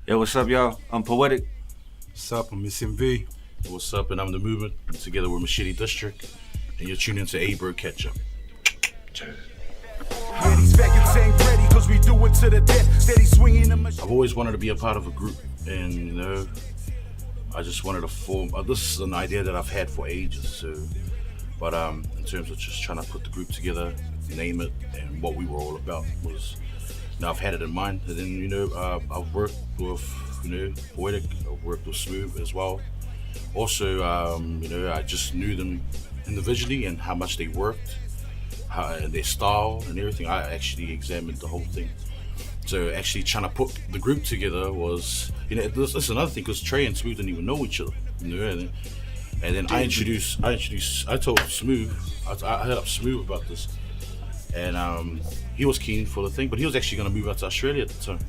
Yo, what's up, y'all? I'm Poetik. What's up? I'm SMV. What's up? And I'm The Movement. Together we're Machete District. And you're tuning into A-Bird Catch Up. I've always wanted to be a part of a group. And, you know, I just wanted to form... this is an idea that I've had for ages. So, but in terms of just trying to put the group together, name it, and what we were all about was... Now I've had it in mind, and then, you know, I've worked with, you know, Poetik, I've worked with Smooth as well. Also, you know, I just knew them individually and how much they worked, and their style and everything. I actually examined the whole thing. So actually trying to put the group together was, you know, that's another thing, because Trey and Smooth didn't even know each other, you know, and then I told Smooth, I hit up Smooth about this. And he was keen for the thing, but he was actually going to move out to Australia at the time.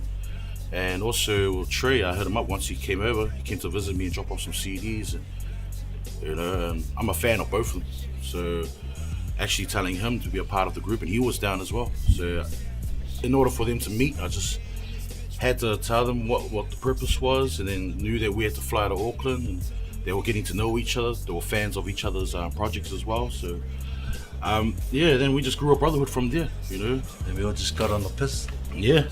And also Trey, I hit him up once he came over. He came to visit me and drop off some CDs, and you know, and I'm a fan of both of them. So actually telling him to be a part of the group, and he was down as well. So in order for them to meet, I just had to tell them what the purpose was, and then knew that we had to fly to Auckland, and they were getting to know each other. They were fans of each other's projects as well. So. Yeah, then we just grew a brotherhood from there, you know. And we all just got on the piss. Yeah.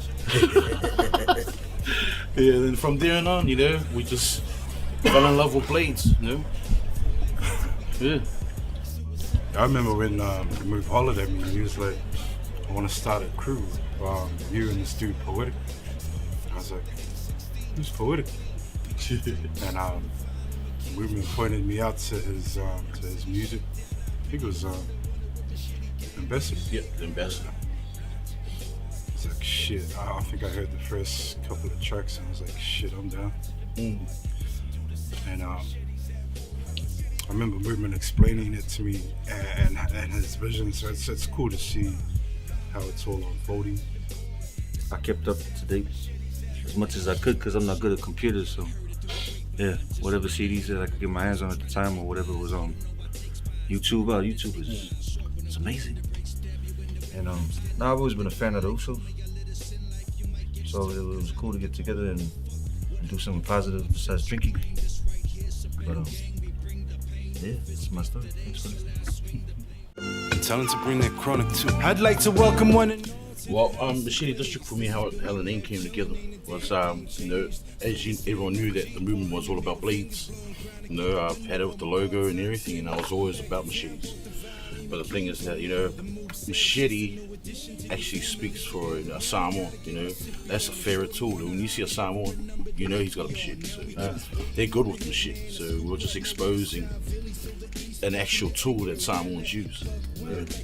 Yeah, then from there and on, you know, we just fell in love with blades, you know. Yeah. I remember when he moved hollered at me, and he was like, I want to start a crew, you and this dude Poetik. I was like, who's Poetik? And Movement pointed me out to his music. I think it was Ambassador. Yeah, the Ambassador. It's like, shit, I think I heard the first couple of tracks and I was like, shit, I'm down. And I remember Movement explaining it to me and his vision, so it's cool to see how it's all unfolding. I kept up to date as much as I could, because I'm not good at computers, so yeah, whatever CDs that I could get my hands on at the time, or whatever was on YouTube is it's amazing. And I've always been a fan of the Usos, so it was cool to get together and do something positive besides drinking. But yeah, it's my story. Thanks for listening. Tell him to bring that chronic too. I'd like to welcome one. Well, Machete District for me, how the name came together was, you know, as everyone knew that the movement was all about blades. You know, I've had it with the logo and everything, and I was always about machetes. But the thing is that, you know, machete actually speaks for a Samoan, you know. That's a favorite tool. When you see a Samoan, you know he's got a machete. So they're good with the machete. So we're just exposing an actual tool that Samoans use.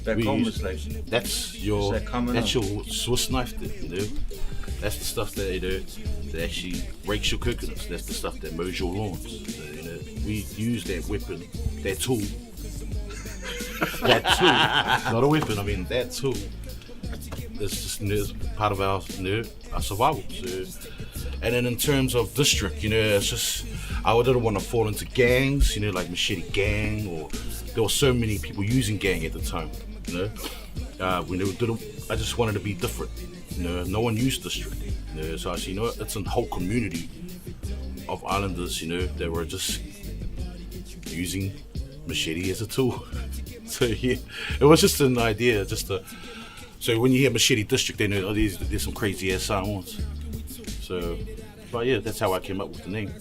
Back home is like, that's your Swiss knife, you know. That's the stuff that, you know, that actually breaks your coconuts. That's the stuff that mows your lawns. So, you know, we use that weapon, that tool. That tool, not a weapon. I mean that tool. It's just, you know, part of our, you know, our survival. So, and then in terms of district, you know, it's just I didn't want to fall into gangs, you know, like Machete Gang, or there were so many people using gang at the time, you know. When they didn't, I just wanted to be different. You know, no one used district. You know, so I said, you know, it's a whole community of islanders, you know, that were just using machete as a tool. So yeah, it was just an idea, so when you hear Machete District, they know, oh, there's some crazy ass sounds. So, but yeah, that's how I came up with the name.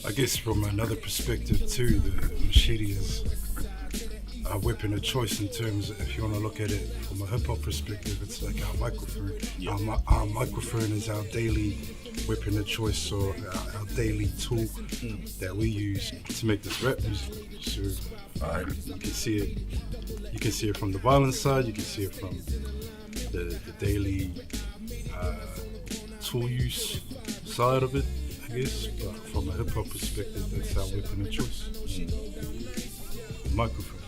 I guess from another perspective too, the machete is a weapon of choice in terms of, if you want to look at it from a hip hop perspective, it's like our microphone. Yeah. Our microphone is our daily weapon of choice, or our daily tool that we use to make this rap music. So you can see it from the violence side, you can see it from the daily tool use side of it, I guess. But from a hip hop perspective, that's our weapon of choice. The microphone.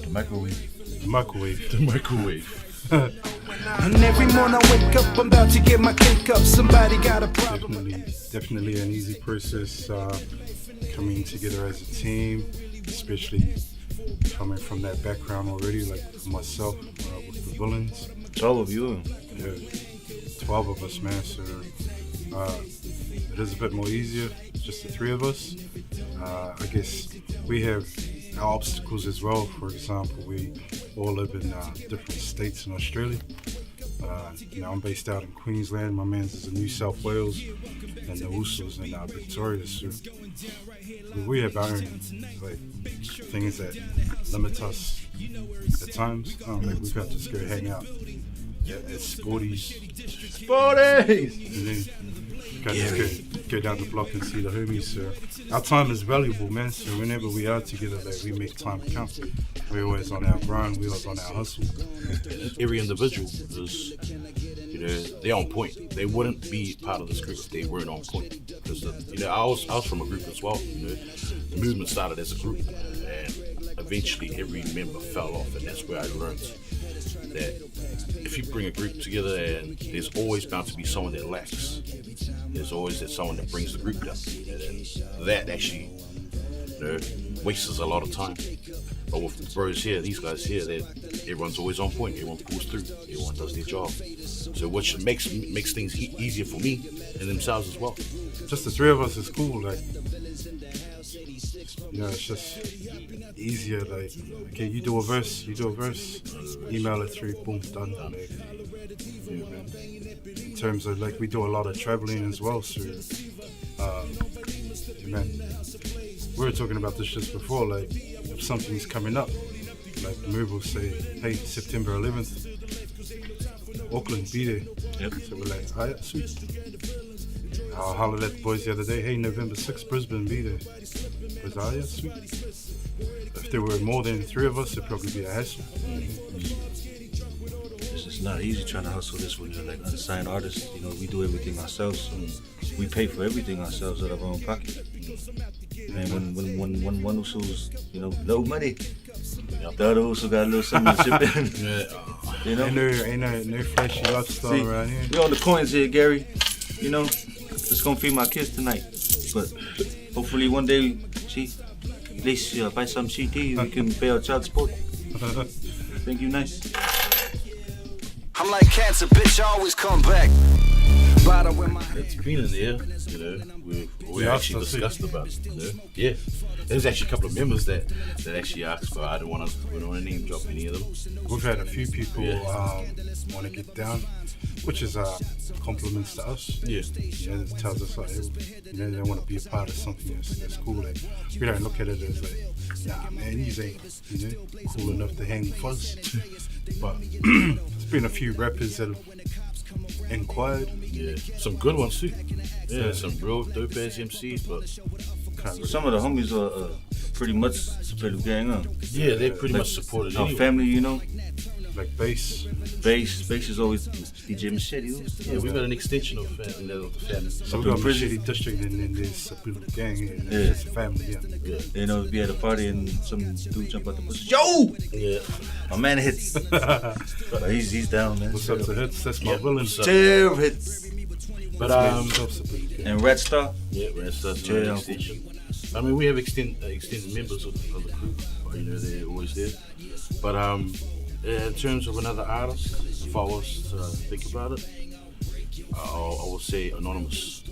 the microwave. The microwave. The microwave. And every morning I wake up, I'm about to get my cake up. Somebody got a problem. Definitely an easy process coming together as a team, especially coming from that background already, like for myself with the villains. 12 of you. Yeah, 12 of us, man. So it is a bit more easier, just the three of us. I guess we have our obstacles as well. For example, we all live in different states in Australia. I'm based out in Queensland. My man's is in New South Wales, and the Usos in Victoria. So we have our own things that limit us at times. We've got to just go hang out at Sporties. And then just go down the block and see the homies. So our time is valuable, man. So whenever we are together, we make time count. We're always on our grind. We're always on our hustle. Every individual is, they're on point. They wouldn't be part of this group if they weren't on point. Because I was from a group as well. The movement started as a group, and eventually every member fell off, and that's where I learned that if you bring a group together, and there's always bound to be someone that lacks. There's always someone that brings the group down, and that actually wastes a lot of time. But with the bros here, these guys here, everyone's always on point. Everyone pulls through. Everyone does their job. So which makes things easier for me and themselves as well. Just the three of us is cool. It's just easier. Okay, you do a verse, email it through, boom, done. In terms of we do a lot of traveling as well. So, we were talking about this just before. If something's coming up, the move will say, hey, September 11th, Auckland, be there. Yep. So we're like, oh yeah, sweet. I hollered at the boys the other day, hey, November 6th, Brisbane, be there. But oh yeah, sweet. If there were more than three of us, it'd probably be a hassle. It's just not easy trying to hustle this when you're unsigned artists. We do everything ourselves. So we pay for everything ourselves out of our own pocket. And when one Uso's, low money, the other Uso got a little something to chip in. Ain't no flashy lifestyle around here. We on the coins here, Gary. Just gonna feed my kids tonight. But hopefully one day, at least buy some CD, we can pay our child support. Thank you, nice. I'm like cancer, bitch, I always come back. It's been in there, we actually discussed about it, Yeah, there's actually a couple of members that actually asked, but I don't want to name drop any of them. We've had a few people want to get down, which is compliments to us. It tells us they want to be a part of something that's cool. We don't look at it as nah, man, these ain't cool enough to hang with us. But there's been a few rappers that have inquired. Yeah, some good ones too. Yeah, some real dope ass MCs, but some of the homies are pretty much Sapelu gang, huh? Yeah, they're pretty much supported. Our family, Like bass is always DJ Machete. Yeah, we got an extension of the family. So we got Machete District and then there's Sapelu gang and it's a family, We had a party and some dude jump out the bush. Yo! Yeah. My man Hitz. But he's down, man. What's up to Hitz? That's my villain. Chill, Hitz. But and Red Star. Yeah, Red Star's an extension. I mean, we have extended members of the group. They're always there. But in terms of another artist, if I was to think about it, I would say Anonymous.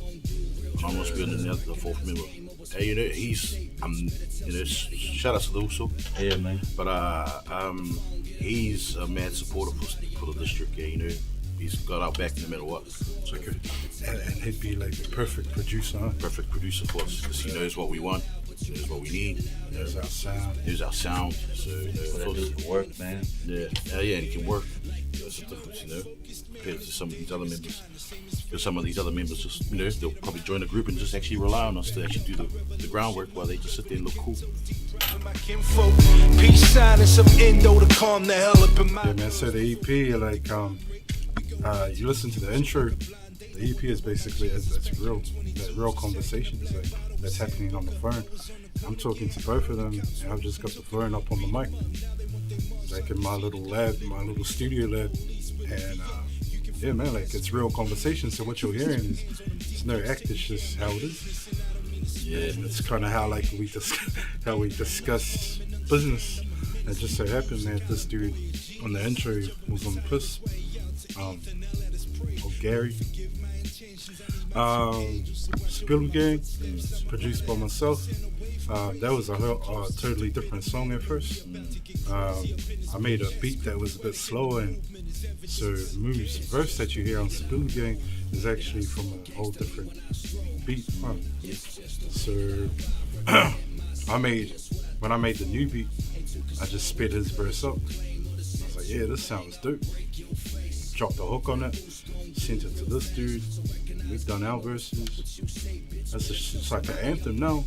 Anonymous being the fourth member. Hey, he's shout out to the Uso. Yeah, man. But he's a mad supporter for the district. He's got our back no matter what. So and he'd be like the perfect producer, huh? Perfect producer for us because he knows what we want. He knows what we need. There's our sound. There's our sound. So it can work, man. Yeah, and it can work. That's the difference, compared to some of these other members. Because some of these other members just, they'll probably join the group and just actually rely on us to actually do the groundwork while they just sit there and look cool. Yeah, man. So the EP, you listen to the intro. The EP is basically it's real conversations that's happening on the phone. I'm talking to both of them, and I've just got the phone up on the mic, in my little lab, my little studio lab, and yeah, man, it's real conversation. So what you're hearing is it's no act; it's just how it is. Yeah, and it's kind of how we discuss business. And it just so happened that this dude on the intro was on the piss. Gary. Sapelu Gang, produced by myself. That was a totally different song at first. I made a beat that was a bit slower, and so Moo's verse that you hear on Sapelu Gang is actually from a whole different beat. So when I made the new beat, I just sped his verse up. I was like, yeah, this sounds dope. Dropped a hook on it, sent it to this dude. We've done our verses. It's like an anthem now.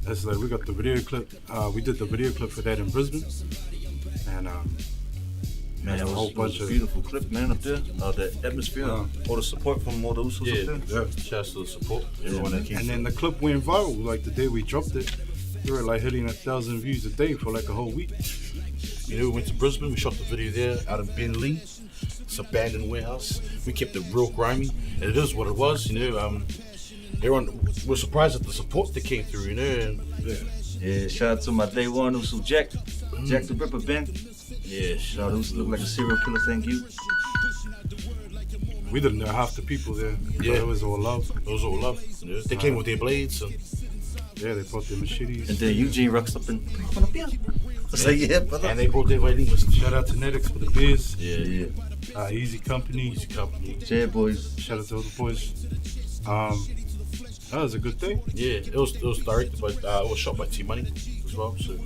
That's like, we got the video clip. We did the video clip for that in Brisbane, and Man, it was a beautiful clip, man, up there. The atmosphere, all the support from all the Usos up there. Yeah, shouts to the support, everyone that came. And then the clip went viral. Like the day we dropped it, we were like hitting 1,000 views a day for like a whole week. You know, we went to Brisbane. We shot the video there out of Ben-Lee. It's an abandoned warehouse. We kept it real grimy, and it is what it was. You know, everyone was surprised at the support that came through. You know, and yeah. Shout out to my day one Uso Jack the Ripper Ben. Yeah, shout out. Look like a serial killer. Thank you. We didn't know half the people there. Yeah, it was all love. It was all love. Yeah. They came with their blades. And yeah, they brought their machetes. And then Eugene rocks up and I say, yeah, brother. And they brought their violins. Shout out to Netix for the beers. Yeah. Easy Company. Yeah, boys. Shout out to all the boys. That was a good thing. Yeah, it was directed by, it was shot by T Money as well. So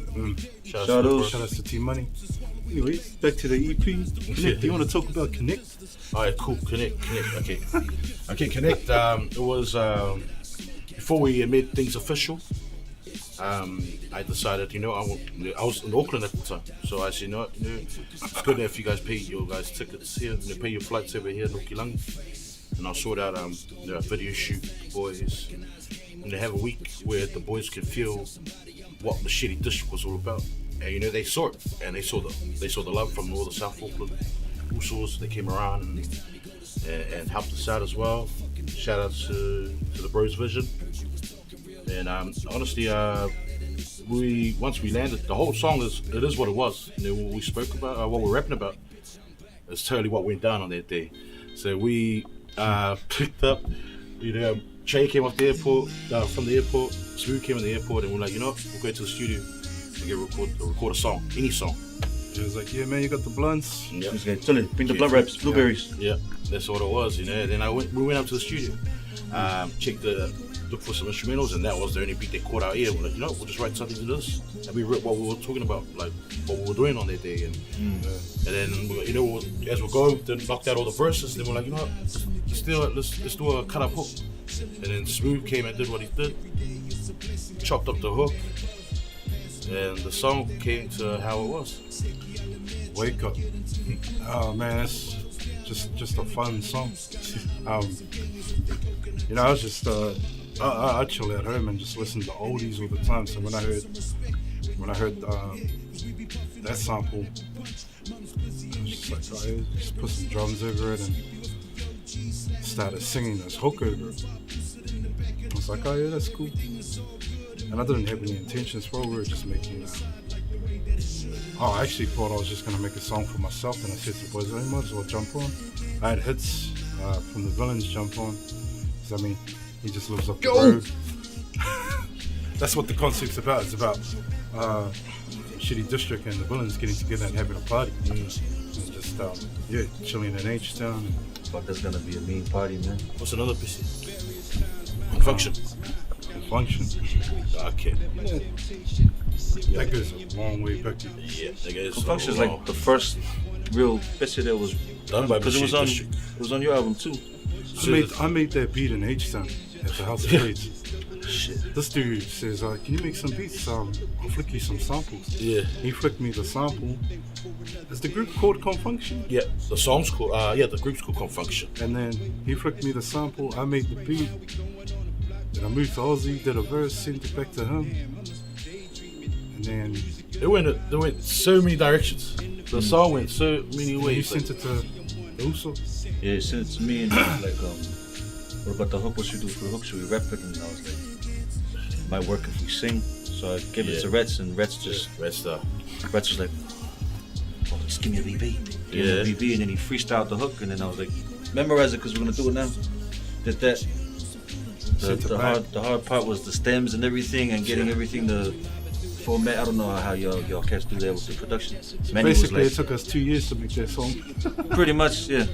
shout out to T Money. Anyways, back to the EP. Connect. Do you want to talk about Connect? Alright, cool. Connect. Okay, Connect. It was before we made things official. I decided, I was in Auckland at the time, so I said, it's good if you guys pay your guys tickets here, pay your flights over here in Okilangi, and I'll sort out a video shoot with the boys, and have a week where the boys can feel what Machete District was all about. And they saw it, and they saw the love from all the South Auckland Usos. They came around and helped us out as well. Shout out to the Bros Vision. And honestly, once we landed, the whole song it is what it was. What we spoke about, what we're rapping about, is totally what went down on that day. So we picked up, Trey came off the airport, from the airport, Smooth came in the airport, and we're like, we'll go to the studio and record a song, any song. He was like, yeah, man, you got the blunts. Yeah. Bring the blood wraps, blueberries. Yeah, that's what it was, Then we went up to the studio, looked for some instrumentals, and that was the only beat that caught our ear. We're like, we'll just write something to this, and we wrote what we were talking about, like what we were doing on that day, and then as we're going, then knocked out all the verses. Then we're like, let's do a cut up hook, and then Smooth came and did what he did, chopped up the hook, and the song came to how it was. Wake Up. Oh man, it's just a fun song. I was just I chill at home and just listen to oldies all the time. So when I heard that sample, I was just like, just put some drums over it and started singing this hook over it. I was like, oh yeah, that's cool. And I didn't have any intentions for it. We were just making. I actually thought I was just gonna make a song for myself, and I said to the boys, I might as well jump on. I had Hitz from the Villains jump on. Because he just lives up the road. That's what the concept's about. It's about Machete District and the Villains getting together and having a party. And just chilling in H-Town. But there's gonna be a mean party, man. What's another piece? Function. Okay. Yeah. That goes a long way back. Yeah, that goes. Function is like the first real picture that was done by Machete District. It was on your album too. I made that beat in H-Town at the House of Trades. Shit. This dude says, can you make some beats? I'll flick you some samples. Yeah. He flicked me the sample. Is the group called Confunction? Yeah, the song's called, the group's called Confunction. And then he flicked me the sample, I made the beat. Then I moved to Aussie, did a verse, sent it back to him. And then... It went so many directions. The song went so many ways. You sent it to Uso? Yeah, he sent it to me and he was like, what about the hook? What should we do for the hook? Should we rap it? And I was like, might work if we sing. So I gave it to Reds, and Reds was like, just give me a VB. Give me a VB, and then he freestyled the hook, and then I was like, memorize it because we're gonna do it now. The hard part was the stems and everything and getting everything to format. I don't know how y'all cats do that with the production. Basically, it took us 2 years to make that song. Pretty much, yeah.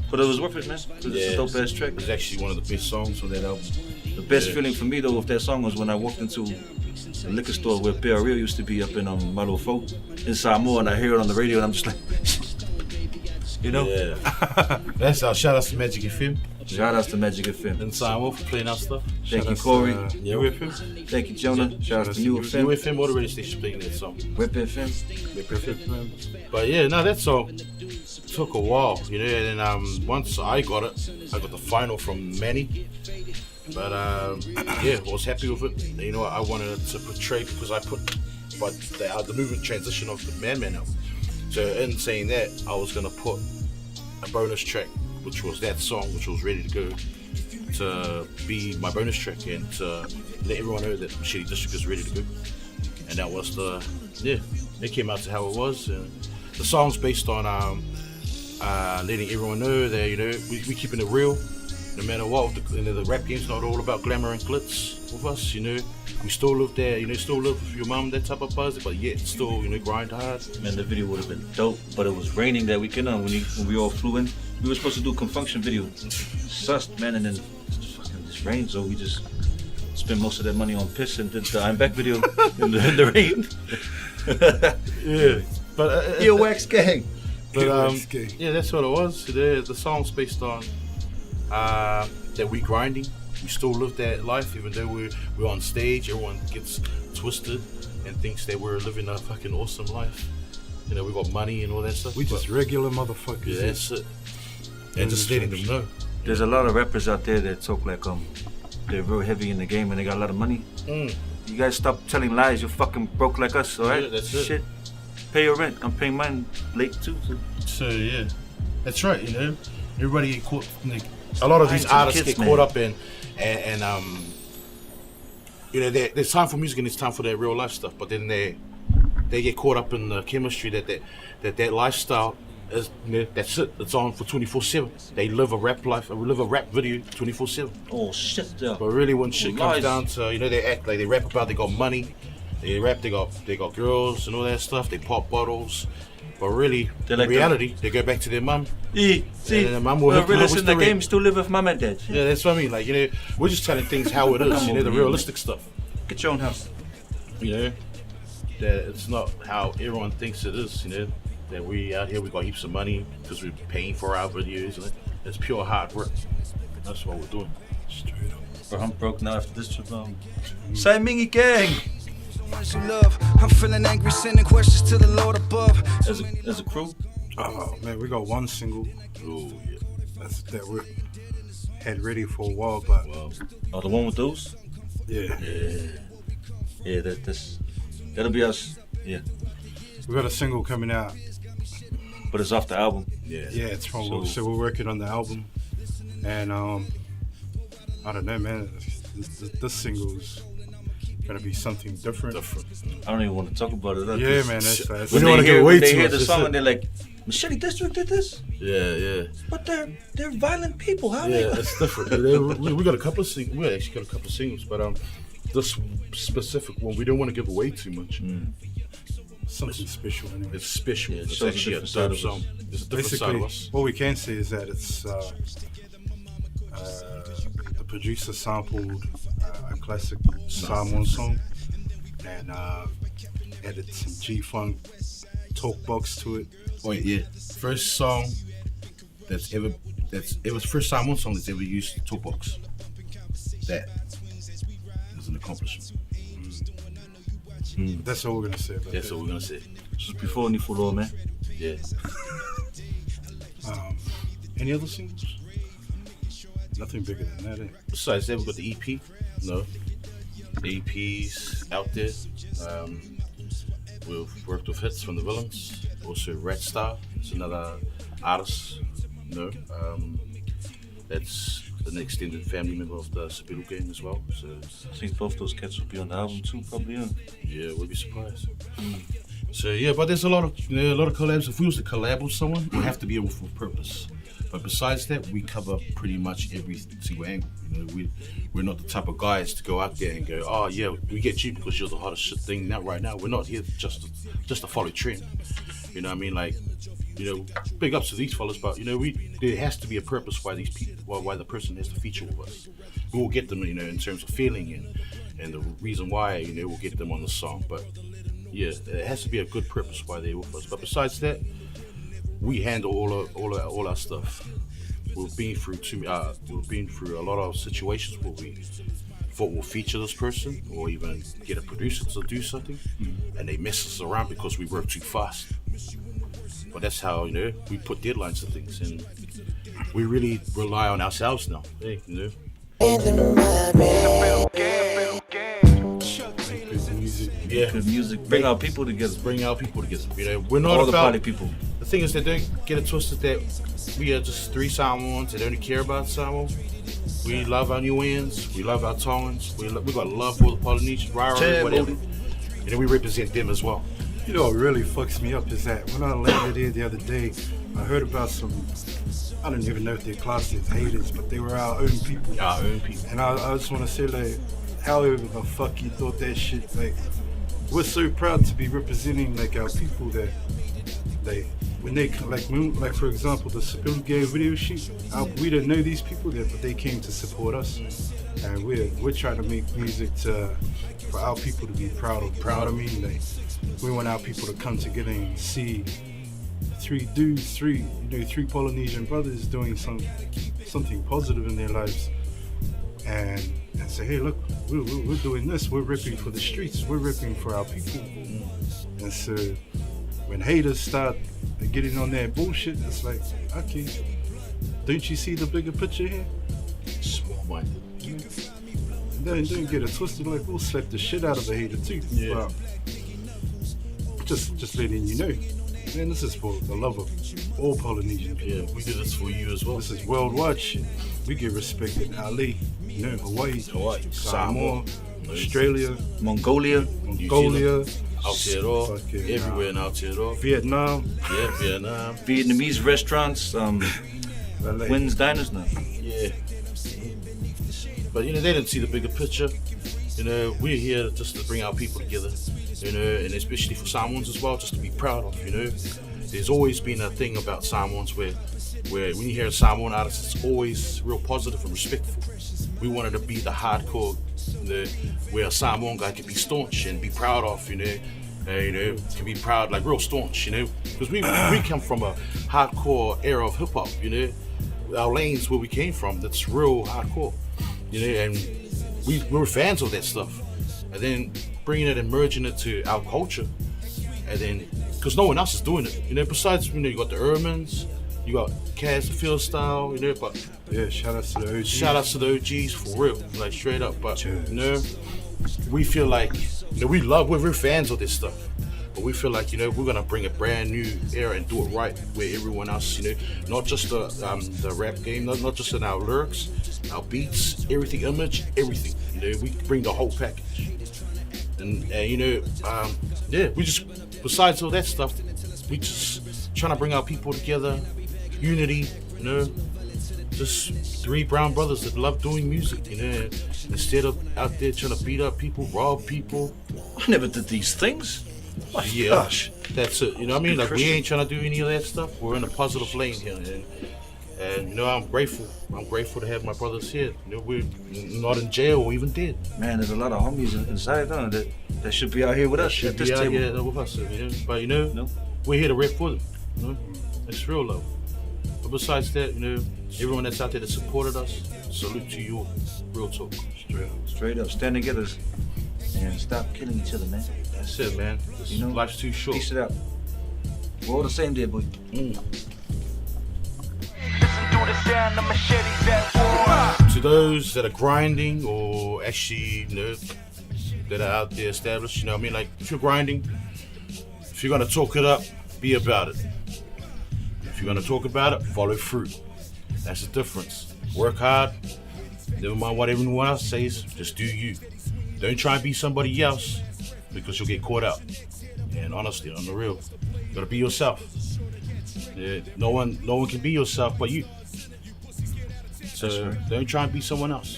But it was worth it, man. It's a dope ass track. It was actually one of the best songs on that album. The best feeling for me though with that song was when I walked into a liquor store where Bear Real used to be up in Malofo in Samoa, and I hear it on the radio and I'm just like, you know? Yeah. That's our shout out to Magic FM. Shout outs to Magic FM. And Simon for playing our stuff. Thank you, Corey. New FM. Thank you, Jonah. Shout out to New FM. New FM, all the radio stations playing that song. Whip FM. Whip FM. But yeah, no, that song took a while, you know, and then once I got it, I got the final from Manny. But yeah, I was happy with it. You know, I wanted it to portray, because I put the movement transition of the Man album. So in saying that, I was gonna put a bonus track, which was that song, which was ready to go, to be my bonus track and to let everyone know that Machete District is ready to go. And that was it came out to how it was. And the song's based on letting everyone know that, you know, we keeping it real, no matter what. The rap game's not all about glamour and glitz with us, you know. We still live there, you know, still live with your mum, that type of buzz, but yet still, you know, grind hard. Man, the video would have been dope, but it was raining that weekend when we all flew in. We were supposed to do a confunction video. Sussed, man, and then fucking just rained, so we just spent most of that money on piss and did the I'm Back video in the rain. Yeah. But Earwax gang. But yeah, that's what it was. The song's based on that we grinding. We still live that life, even though we're on stage. Everyone gets twisted and thinks that we're living a fucking awesome life. You know, we got money and all that stuff. We just regular motherfuckers. Yeah, that's it. And just letting them know. There's a lot of rappers out there that talk like they're real heavy in the game and they got a lot of money. You guys stop telling lies. You're fucking broke like us, alright? Yeah, that's Shit. Pay your rent. I'm paying mine late too. So yeah, that's right. You know, everybody get caught. Like, a lot of these artists get caught up in, and you know, there's time for music and there's time for their real life stuff. But then they get caught up in the chemistry that lifestyle is. You know, that's it. It's on for 24/7. They live a rap life. Live a rap video 24/7. Oh shit, yeah. But really, when shit comes down to, you know, they act like they rap about they got money. They rap, they got girls and all that stuff. They pop bottles, but really, in reality, they go back to their mum. See, and their mum will hook them up with the game. Still live with mum and dad. Yeah, that's what I mean. Like, you know, we're just telling things how it is. You know, the realistic stuff. Get your own house. You know, that it's not how everyone thinks it is. You know, that we out here we got heaps of money because we're paying for our videos. And it's pure hard work. That's what we're doing. Straight up. Bro, I'm broke now after this trip. Say Mingy gang. Love. I'm feeling angry, sending questions to the Lord above. As a crew. Oh man, we got one single. Oh yeah. That we had ready for a while, but Oh, the one with those? yeah. Yeah, that'll be us. Yeah. We got a single coming out. But it's off the album. Yeah. Yeah, it's from. So we're working on the album, and I don't know, man. This single is gonna be something different. I don't even want to talk about it. Yeah, man. That's We don't want to give away too much. They hear the song and they're like, Machete District did this? Yeah. But they're violent people. How Yeah, it's different. we got a couple of singles. We actually got a couple of singles, but this specific one we don't want to give away too much. something special anyway. It's special. Yeah, it's actually a dope song. It's a different side of us. What we can say is that it's the producer sampled a classic Samoan song and added some G-Funk talk box to it. Oh yeah, first song it was first Samoan song that's ever used talk box. That is an accomplishment. That's all we're gonna say about That's that. all we're gonna say. Just before D.Fulivai, man. Yeah. Any other singles? Nothing bigger than that, eh? Besides that, we've got the EP. No. The EP's out there. We've worked with Hitz from the Villains. Also Rat Star is another artist. No. That's an extended family member of the Sapelu gang as well. So I think both those cats will be on the album too, probably. yeah, we'll be surprised. So yeah, but there's a lot of collabs. If we was to collab with someone, it would have to be with purpose. But besides that, we cover pretty much every single angle. You know, we're not the type of guys to go out there and go, oh yeah, we get you because you're the hottest shit thing now right now. We're not here just to follow trend. You know what I mean? Like, you know, big ups to these fellas, but you know, there has to be a purpose why these people, why the person has to feature with us. We will get them, you know, in terms of feeling and the reason why, you know, we'll get them on the song. But yeah, it has to be a good purpose why they're with us. But besides that, we handle all our stuff. We've been through a lot of situations where we thought we'll feature this person or even get a producer to do something, and they mess us around because we work too fast. But that's how, you know, we put deadlines to things, and we really rely on ourselves now. Hey, you know. Yeah, Good music. Bring our people together. Bring our people together. You know, we're not All the about party people. The thing is that don't get it twisted that we are just three Samoans that only care about Samoa. We love our Niueans, we love our Tongans, we got love for the Polynesians, Raira, whatever. You know, we represent them as well. You know what really fucks me up is that when I landed here the other day, I heard about some, I don't even know if they're classed as haters, but they were our own people. Our own people. And I just want to say, like, however the fuck you thought that shit, like, we're so proud to be representing, like, our people that they, when they, like for example, the Sapelu game video shoot, we didn't know these people there, but they came to support us. And we're trying to make music for our people to be proud of. Proud of me. Like, we want our people to come together and see three Polynesian brothers doing something positive in their lives, and say, hey, look, we're doing this. We're ripping for the streets. We're ripping for our people. And so when haters start getting on that bullshit, it's like, okay, don't you see the bigger picture here? Small-minded. Don't get it twisted. Like, we'll slap the shit out of a hater too. Yeah. But just letting you know, man, this is for the love of all Polynesian people. Yeah, we do this for you as well. This is worldwide shit. We get respect in LA, you know, Hawaii, Samoa, Australia, Mongolia, Aotearoa, everywhere in Aotearoa. Vietnam. Yeah, Vietnam. Vietnamese restaurants, LA. Wynn's Diners now. Yeah. But you know, they didn't see the bigger picture. You know, we're here just to bring our people together, you know, and especially for Samoans as well, just to be proud of, you know. There's always been a thing about Samoans where when you hear a Samoan artist, it's always real positive and respectful. We wanted to be the hardcore, where a Samoan guy can be staunch and be proud of, you know, can be proud, like real staunch, you know, because we come from a hardcore era of hip hop, you know, our lanes where we came from, that's real hardcore, you know, and we were fans of that stuff, and then bringing it and merging it to our culture, and then because no one else is doing it, you know. Besides, you know, you got the Urmans, you got Kaz the Field Style, you know. But yeah, shout outs to the OGs. Shout outs to the OGs for real, like straight up. But you know, we feel like, you know, we're fans of this stuff, but we feel like, you know, we're gonna bring a brand new era and do it right where everyone else, you know, not just the rap game, not just in our lyrics, our beats, everything, image, everything. You know, we bring the whole package. And you know, yeah, we just, besides all that stuff, we just trying to bring our people together, unity, you know, just three brown brothers that love doing music, you know, instead of out there trying to beat up people, rob people. I never did these things. My Yeah, gosh. that's it. You know what I mean? Like, we ain't trying to do any of that stuff. We're in a positive lane here, and you know, I'm grateful. I'm grateful to have my brothers here. You know, we're not in jail or even dead. Man, there's a lot of homies inside, huh, that should be out here with us Should at this be out table. here with us, you know. But you know, No. we're here to rep for them. You know, it's real love. But besides that, you know, everyone that's out there that supported us, salute to you. Real talk. Straight up, stand together and stop killing each other, man. That's it, man. You know, Life's too short. Peace it out. We're all the same there, boy. To those that are grinding or actually, you know, that are out there established, you know what I mean? Like, if you're grinding, if you're gonna talk it up, be about it. If you're gonna talk about it, follow through. That's the difference. Work hard, never mind what everyone else says, just do you. Don't try and be somebody else, because you'll get caught out. And honestly, on the real, you gotta be yourself. Yeah, no one can be yourself but you. So don't try and be someone else.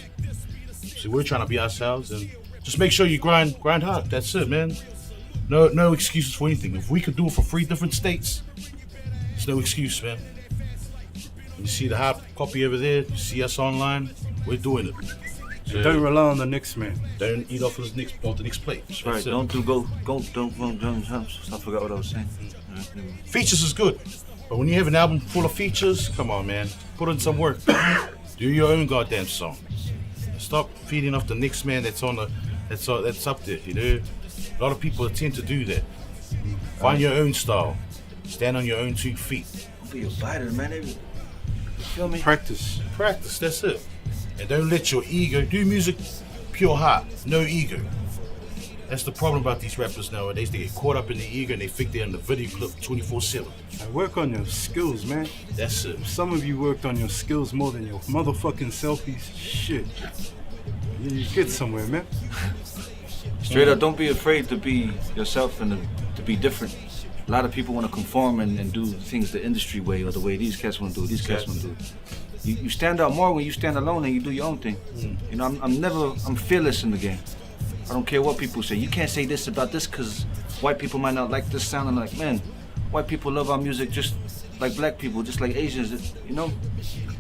So we're trying to be ourselves, and just make sure you grind hard. That's it, man. No excuses for anything. If we could do it for 3 different states, there's no excuse, man. You see the hard copy over there. You see us online. We're doing it. So Don't rely on the next man. don't eat off the next plate. That's right. That's it. Don't. I forgot what I was saying. Features is good, but when you have an album full of features, come on, man, put in some work. Do your own goddamn song. Stop feeding off the next man that's up there. You know, a lot of people tend to do that. Find your own style. Stand on your own 2 feet. Don't be a biter, man. You feel me? Practice. That's it. And don't let your ego do music. Pure heart, no ego. That's the problem about these rappers nowadays. They get caught up in the ego and they think they're in the video clip 24/7. Work on your skills, man. That's it. If some of you worked on your skills more than your motherfucking selfies, shit. You get somewhere, man. Straight up, don't be afraid to be yourself and to be different. A lot of people want to conform and do things the industry way or the way these cats want to do, these cats want to do. You stand out more when you stand alone and you do your own thing. You know, I'm fearless in the game. I don't care what people say. You can't say this about this because white people might not like this sound. I'm like, man, white people love our music just like black people, just like Asians. You know,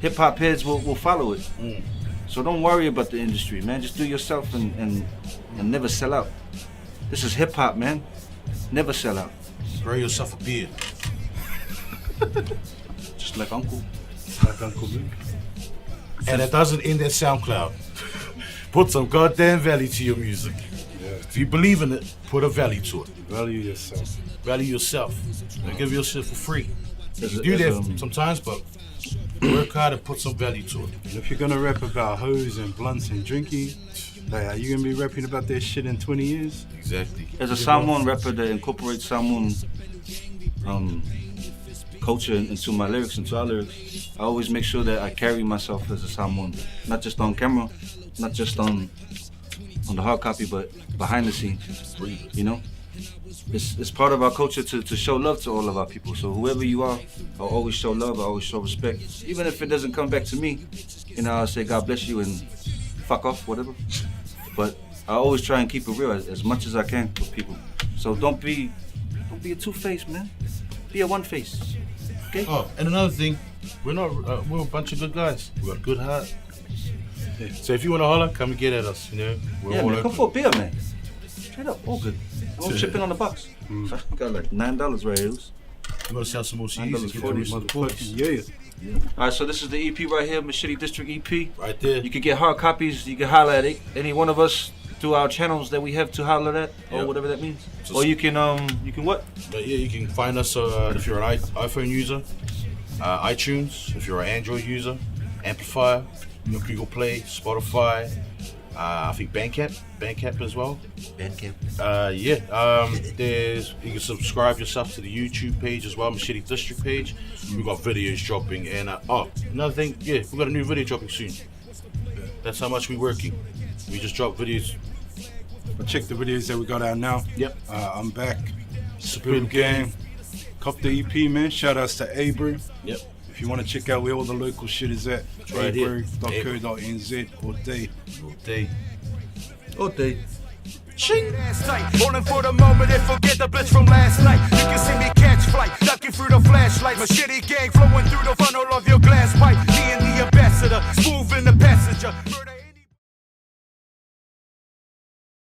hip hop heads will follow it. So don't worry about the industry, man. Just do yourself and never sell out. This is hip hop, man. Never sell out. Grow yourself a beard. Just like Uncle. Like Uncle Luke. And it doesn't end at SoundCloud. Put some goddamn value to your music. Yeah. If you believe in it, put a value to it. Value yourself. Value yourself. Don't give your shit for free. As You a- do as, that sometimes, but work hard and put some value to it. And if you're gonna rap about hoes and blunts and drinking, like, are you gonna be rapping about that shit in 20 years? Exactly. As a Samoan rapper that incorporates Samoan culture into my lyrics, into our lyrics, I always make sure that I carry myself as a Samoan, not just on camera, not just on the hard copy, but behind the scenes. You know, it's part of our culture to show love to all of our people. So whoever you are, I'll always show love. I always show respect, even if it doesn't come back to me. You know, I'll say God bless you and fuck off, whatever. But I always try and keep it real as much as I can with people. So don't be a two-faced, man. Be a one-face. Okay? Oh, and another thing, we're a bunch of good guys. We got a good heart. Yeah. So if you want to holler, come and get at us. You know, we're Yeah, all man, come open. for a beer, man. Straight up, all good. I'm chipping on the box. I got like $9 right here. We're gonna sell some more CDs and get the rest of the boys. Yeah. All right, so this is the EP right here, Machete District EP. Right there. You can get hard copies. You can holler at any one of us through our channels that we have to holler at, or Yep. whatever that means. So Or you can what? But yeah, you can find us if you're an iPhone user, iTunes. If you're an Android user, Amplifier, Google Play, Spotify. I think Bandcamp as well. Bandcamp. You can subscribe yourself to the YouTube page as well, Machete District page. We've got videos dropping, and another thing, we got a new video dropping soon. That's how much we're working. We just dropped videos. Check the videos that we got out now. Yep. I'm back. Sapelu gang. Cop the EP, man. Shout outs to Aber. Yep. If you want to check out where all the local shit is at, right here. aber.co.nz all day. All day. Ass tight, rolling for the moment and forget the blitz from last night. You can see me catch flight, ducking through the flashlight. Machete gang flowing through the funnel of